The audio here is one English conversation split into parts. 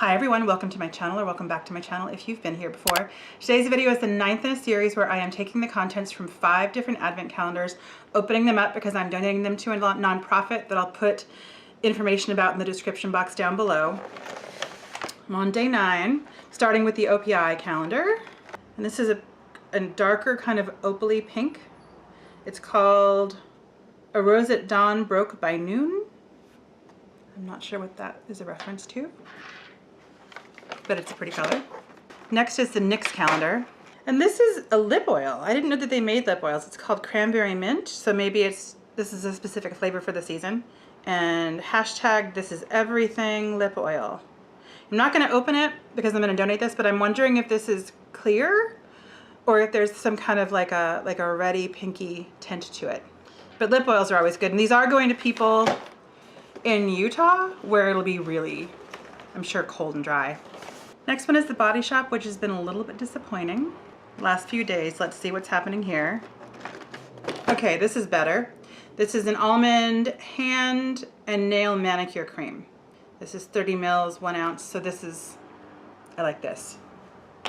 Hi everyone, welcome to my channel, or welcome back to my channel if you've been here before. Today's video is the 9th in a series where I am taking the contents from 5 different advent calendars, opening them up because I'm donating them to a nonprofit that I'll put information about in the description box down below. I'm on day 9, starting with the OPI calendar. And this is a darker kind of opally pink. It's called A Rose at Dawn Broke by Noon. I'm not sure what that is a reference to, but it's a pretty color. Next is the NYX calendar. And this is a lip oil. I didn't know that they made lip oils. It's called Cranberry Mint, so maybe this is a specific flavor for the season. And hashtag this is everything lip oil. I'm not gonna open it because I'm gonna donate this, but I'm wondering if this is clear or if there's some kind of like a reddy pinky tint to it. But lip oils are always good. And these are going to people in Utah where it'll be really, I'm sure, cold and dry. Next one is the Body Shop, which has been a little bit disappointing. Last few days, let's see what's happening here. Okay, this is better. This is an almond hand and nail manicure cream. This is 30 mils, 1 ounce, so this is, I like this.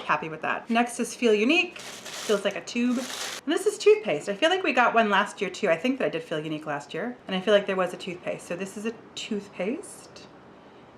Happy with that. Next is Feel Unique. Feels like a tube. And this is toothpaste. I feel like we got one last year too. I think that I did Feel Unique last year. And I feel like there was a toothpaste. So this is a toothpaste.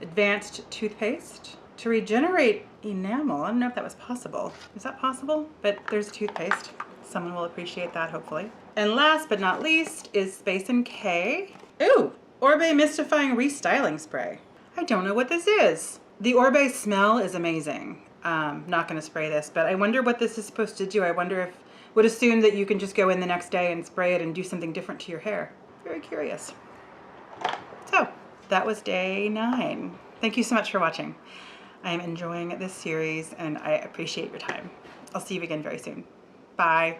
Advanced toothpaste. To regenerate enamel. I don't know if that was possible. Is that possible? But there's a toothpaste. Someone will appreciate that, hopefully. And last but not least is Space & K. Ooh! Orbe Mystifying Restyling Spray. I don't know what this is. The Orbe smell is amazing. Not gonna spray this, but I wonder what this is supposed to do. I wonder if, would assume that you can just go in the next day and spray it and do something different to your hair. Very curious. So, that was day 9. Thank you so much for watching. I am enjoying this series and I appreciate your time. I'll see you again very soon. Bye.